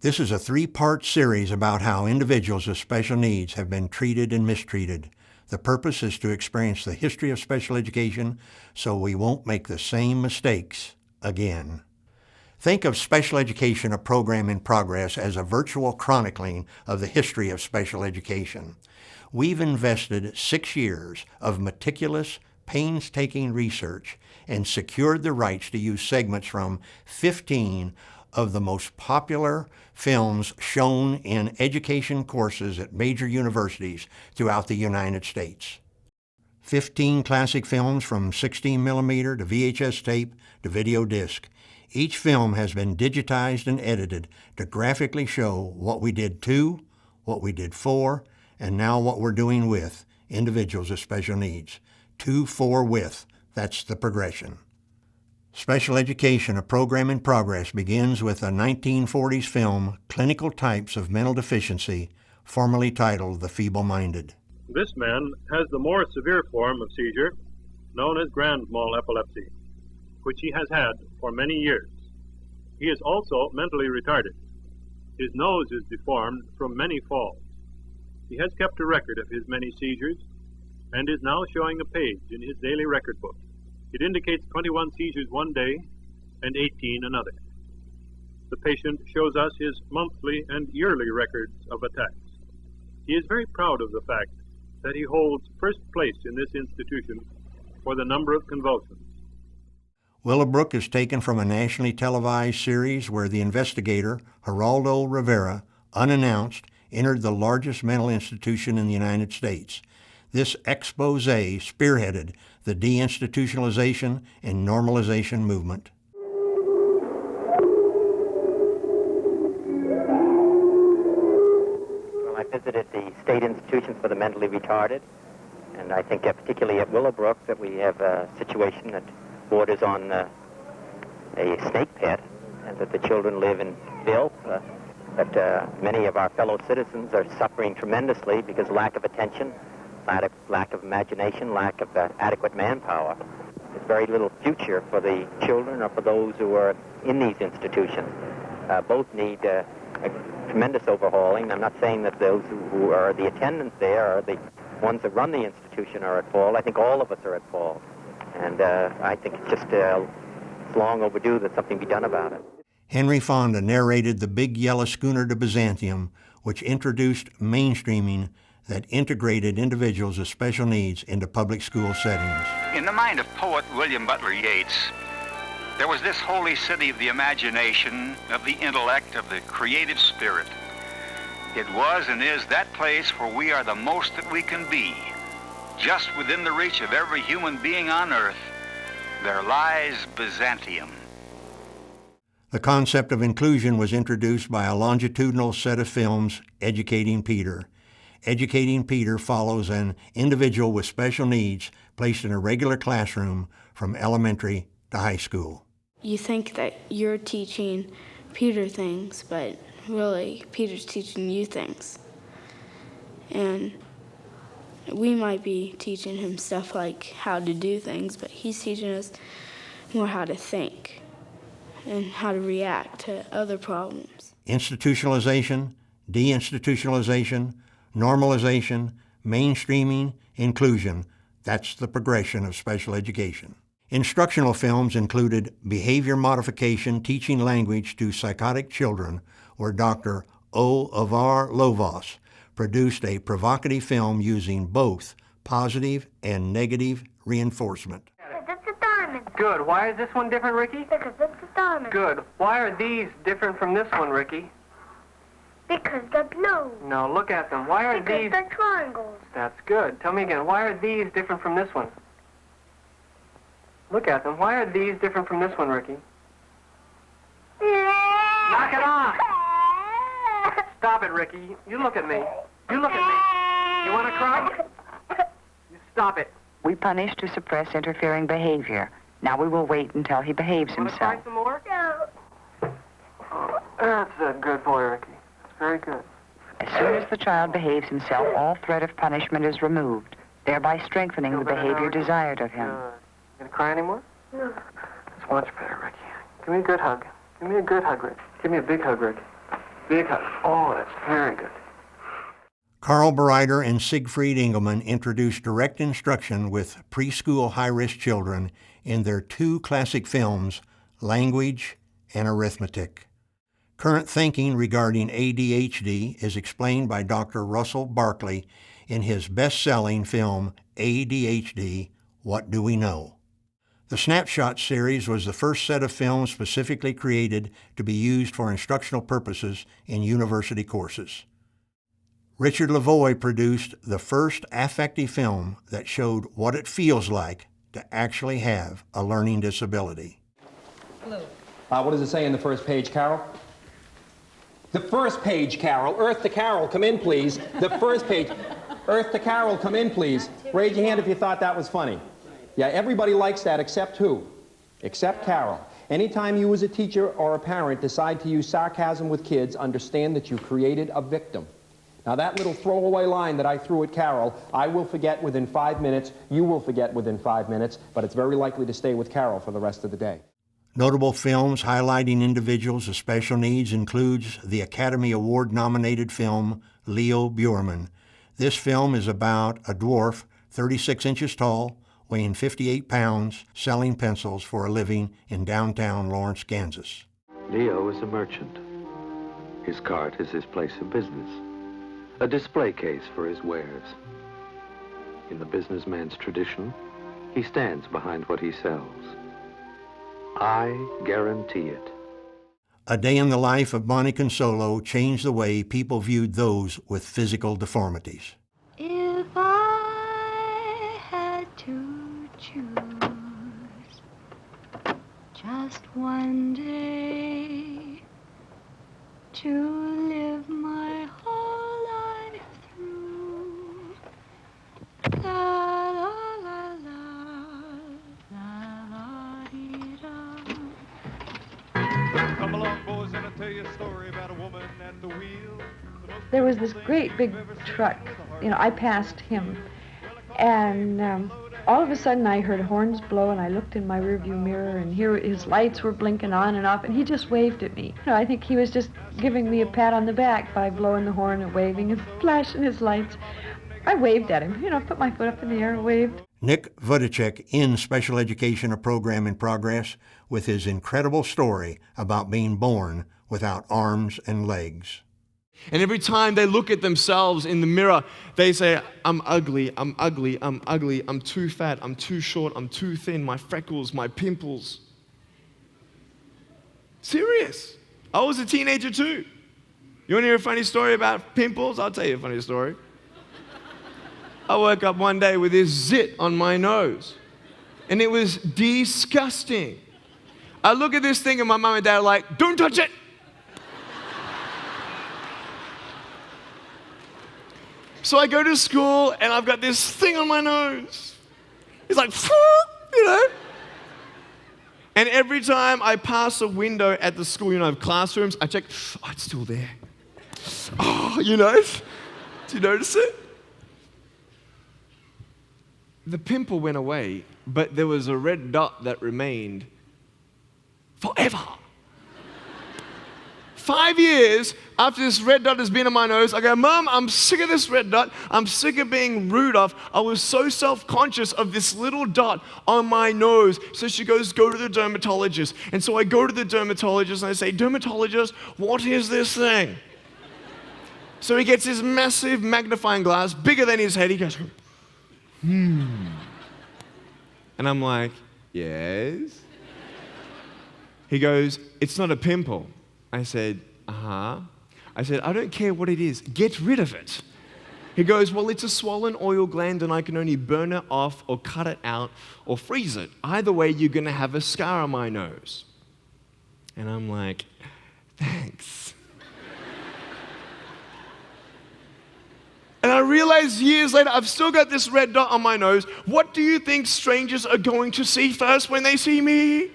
This is a three-part series about how individuals with special needs have been treated and mistreated. The purpose is to experience the history of special education so we won't make the same mistakes again. Think of Special Education, a program in progress, as a virtual chronicling of the history of special education. We've invested 6 years of meticulous, painstaking research and secured the rights to use segments from 15 of the most popular films shown in education courses at major universities throughout the United States. 15 classic films from 16 millimeter to VHS tape to video disc. Each film has been digitized and edited to graphically show what we did to, what we did for, and now what we're doing with individuals with special needs. To, for, with. That's the progression. Special Education, a program in progress, begins with a 1940s film, Clinical Types of Mental Deficiency, formerly titled The Feeble-Minded. This man has the more severe form of seizure, known as grand mal epilepsy, which he has had for many years. He is also mentally retarded. His nose is deformed from many falls. He has kept a record of his many seizures and is now showing a page in his daily record book. It indicates 21 seizures one day and 18 another. The patient shows us his monthly and yearly records of attacks. He is very proud of the fact that he holds first place in this institution for the number of convulsions. Willowbrook is taken from a nationally televised series where the investigator, Geraldo Rivera, unannounced, entered the largest mental institution in the United States. This expose spearheaded the deinstitutionalization and normalization movement. Well, I visited the State Institution for the Mentally Retarded, and I think particularly at Willowbrook that we have a situation that borders on a snake pit, and that the children live in filth, that many of our fellow citizens are suffering tremendously because lack of attention, lack of imagination, lack of adequate manpower. There's very little future for the children or for those who are in these institutions. Both need a tremendous overhauling. I'm not saying that those who are the attendants there or the ones that run the institution are at fault. I think all of us are at fault. And I think it's just it's long overdue that something be done about it. Henry Fonda narrated The Big Yellow Schooner to Byzantium, which introduced mainstreaming that integrated individuals with special needs into public school settings. In the mind of poet William Butler Yeats, there was this holy city of the imagination, of the intellect, of the creative spirit. It was and is that place where we are the most that we can be. Just within the reach of every human being on earth, there lies Byzantium. The concept of inclusion was introduced by a longitudinal set of films, Educating Peter. Educating Peter follows an individual with special needs placed in a regular classroom from elementary to high school. You think that you're teaching Peter things, but really Peter's teaching you things. And we might be teaching him stuff like how to do things, but he's teaching us more how to think and how to react to other problems. Institutionalization, deinstitutionalization, normalization, mainstreaming, inclusion. That's the progression of special education. Instructional films included Behavior Modification, Teaching Language to Psychotic Children, where Dr. O. Avar Lovos produced a provocative film using both positive and negative reinforcement. It's a diamond. Good. Why is this one different, Ricky? Because it's a diamond. Good. Why are these different from this one, Ricky? Because they're blue. No, look at them. Why are Because these... they're triangles. That's good. Tell me again. Why are these different from this one? Look at them. Why are these different from this one, Ricky? Knock it off! Stop it, Ricky. You look at me. You look at me. You want to cry? You stop it. We punish to suppress interfering behavior. Now we will wait until he behaves Want to cry himself. some more? No. Oh, that's a good boy, Ricky. That's very good. As soon as the child behaves himself, all threat of punishment is removed, thereby strengthening Feel the better behavior now, Ricky? desired of him. Good. You gonna cry anymore? No. That's much better, Ricky. Give me a good hug. Give me a good hug, Rick. Give me a big hug, Rick. Big hug. Oh, that's very good. Carl Bereiter and Siegfried Engelman introduced direct instruction with preschool high-risk children in their two classic films, Language and Arithmetic. Current thinking regarding ADHD is explained by Dr. Russell Barkley in his best-selling film, ADHD, What Do We Know? The Snapshot series was the first set of films specifically created to be used for instructional purposes in university courses. Richard Lavoie produced the first affective film that showed what it feels like to actually have a learning disability. What does it say in the first page, Carol? The first page, Carol. Earth to Carol, come in, please. The first page. Earth to Carol, come in, please. Raise your hand if you thought that was funny. Yeah, everybody likes that except who? Except Carol. Anytime you as a teacher or a parent decide to use sarcasm with kids, understand that you created a victim. Now that little throwaway line that I threw at Carol, I will forget within 5 minutes, you will forget within 5 minutes, but it's very likely to stay with Carol for the rest of the day. Notable films highlighting individuals with special needs includes the Academy Award-nominated film Leo Beuerman. This film is about a dwarf, 36 inches tall, weighing 58 pounds, selling pencils for a living in downtown Lawrence, Kansas. Leo is a merchant. His cart is his place of business, a display case for his wares. In the businessman's tradition, he stands behind what he sells. I guarantee it. A Day in the Life of Bonnie Consolo changed the way people viewed those with physical deformities. If I had to choose just one day to live my whole life through, la la la la, la la dee da. Come along, boys, and I'll tell you a story about a woman at the wheel. There was this great big truck. You know, I passed him, and all of a sudden I heard horns blow, and I looked in my rearview mirror, and here his lights were blinking on and off, and he just waved at me. You know, I think he was just giving me a pat on the back by blowing the horn and waving and flashing his lights. I waved at him, you know, put my foot up in the air and waved. Nick Vodicek ends Special Education, a Program in Progress, with his incredible story about being born without arms and legs. And every time they look at themselves in the mirror, they say, I'm ugly, I'm ugly, I'm ugly, I'm too fat, I'm too short, I'm too thin, my freckles, my pimples. Serious. I was a teenager too. You want to hear a funny story about pimples? I'll tell you a funny story. I woke up one day with this zit on my nose, and it was disgusting. I look at this thing and my mom and dad are like, don't touch it. So I go to school and I've got this thing on my nose. It's like, you know. And every time I pass a window at the school, you know, of classrooms, I check, oh, it's still there. Oh, you know, do you notice it? The pimple went away, but there was a red dot that remained forever. 5 years after this red dot has been on my nose, I go, Mom, I'm sick of this red dot. I'm sick of being Rudolph. I was so self-conscious of this little dot on my nose. So she goes, go to the dermatologist. And so I go to the dermatologist and I say, dermatologist, what is this thing? So he gets his massive magnifying glass, bigger than his head. He goes, And I'm like, yes? He goes, it's not a pimple. I said, uh-huh. I said, I don't care what it is. Get rid of it. He goes, well, it's a swollen oil gland and I can only burn it off or cut it out or freeze it. Either way, you're going to have a scar on my nose. And I'm like, thanks. And I realized years later, I've still got this red dot on my nose. What do you think strangers are going to see first when they see me?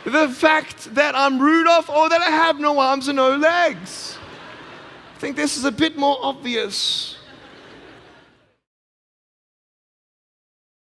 The fact that I'm Rudolph or that I have no arms and no legs. I think this is a bit more obvious.